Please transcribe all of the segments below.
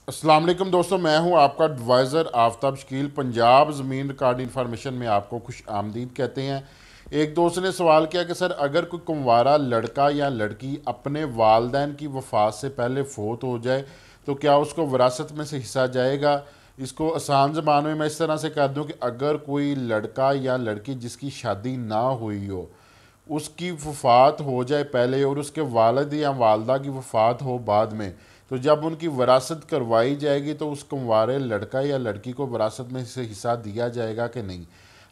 अस्सलाम वालेकुम दोस्तों, मैं हूं आपका एडवाइज़र आफ्ताब शकील। पंजाब ज़मीन रिकॉर्ड इन्फॉर्मेशन में आपको खुश आमदीद कहते हैं। एक दोस्त ने सवाल किया कि सर, अगर कोई कुंवारा लड़का या लड़की अपने वालदैन की वफ़ात से पहले फ़ौत हो जाए तो क्या उसको विरासत में से हिस्सा जाएगा। इसको आसान ज़बान में मैं इस तरह से कह दूं कि अगर कोई लड़का या लड़की जिसकी शादी ना हुई हो, उसकी वफ़ात हो जाए पहले और उसके वालिद या वालदा की वफ़ात हो बाद में, तो जब उनकी वरासत करवाई जाएगी तो उस कुंवारे लड़का या लड़की को वरासत में से हिस्सा दिया जाएगा कि नहीं।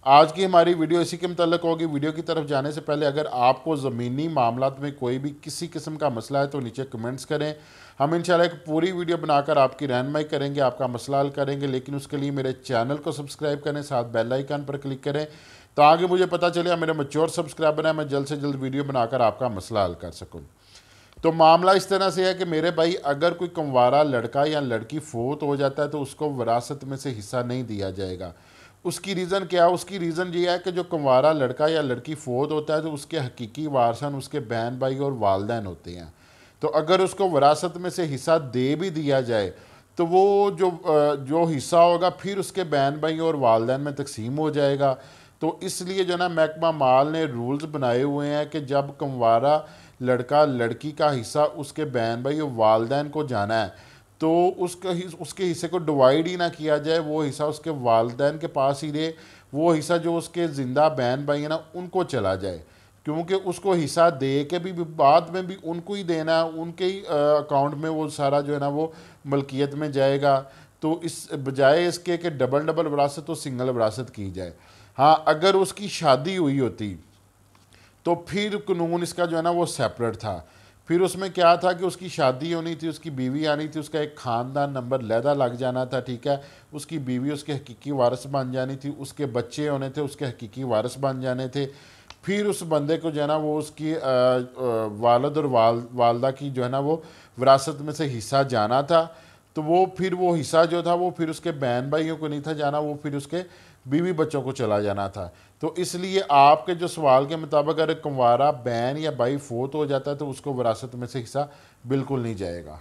आज की हमारी वीडियो इसी के मतलब होगी। वीडियो की तरफ जाने से पहले अगर आपको ज़मीनी मामलात में कोई भी किसी किस्म का मसला है तो नीचे कमेंट्स करें। हम इंशाल्लाह एक पूरी वीडियो बनाकर आपकी रहनुमाई करेंगे, आपका मसला हल करेंगे। लेकिन उसके लिए मेरे चैनल को सब्सक्राइब करें, साथ बेल आइकन पर क्लिक करें ताकि मुझे पता चले मेरे मैच्योर सब्सक्राइबर हैं, मैं जल्द से जल्द वीडियो बनाकर आपका मसला हल कर सकूँ। तो मामला इस तरह से है कि मेरे भाई, अगर कोई कंवारा लड़का या लड़की फ़ौत हो जाता है तो उसको विरासत में से हिस्सा नहीं दिया जाएगा। उसकी रीज़न क्या है? उसकी रीज़न ये है कि जो कंवारा लड़का या लड़की फ़ौत होता है तो उसके हकीकी वारसन उसके बहन भाई और वालदैन होते हैं। तो अगर उसको विरासत में से हिस्सा दे भी दिया जाए तो वो जो हिस्सा होगा फिर उसके बहन भाई और वालदैन में तकसीम हो जाएगा। तो इसलिए जो ना महकमा माल ने रूल्स बनाए हुए हैं कि जब कंवारा लड़का लड़की का हिस्सा उसके बहन भाई और वालदैन को जाना है तो उसके हिस्से को डिवाइड ही ना किया जाए, वो हिस्सा उसके वालदैन के पास ही रहे। वो हिस्सा जो उसके ज़िंदा बहन भाई हैं ना उनको चला जाए, क्योंकि उसको हिस्सा दे के भी बाद में भी उनको ही देना है, उनके ही अकाउंट में वो सारा जो है ना वो मलकियत में जाएगा। तो इस बजाय इसके कि डबल डबल विरासत तो सिंगल विरासत की जाए। हाँ, अगर उसकी शादी हुई होती तो फिर कानून इसका जो है ना वो सेपरेट था। फिर उसमें क्या था कि उसकी शादी होनी थी, उसकी बीवी आनी थी, उसका एक ख़ानदान नंबर लहदा लग जाना था, ठीक है। उसकी बीवी उसके हकीकी वारिस बन जानी थी, उसके बच्चे होने थे, उसके हकीकी वारिस बन जाने थे। फिर उस बंदे को जो है ना वो उसकी वालद और वालदा की जो है ना वो विरासत में से हिस्सा जाना था। तो वो फिर वो हिस्सा जो था वो फिर उसके बहन भाइयों को नहीं था जाना, वो फिर उसके बीवी बच्चों को चला जाना था। तो इसलिए आपके जो सवाल के मुताबिक अगर कुंवारा बहन या भाई फोत हो जाता है तो उसको विरासत में से हिस्सा बिल्कुल नहीं जाएगा।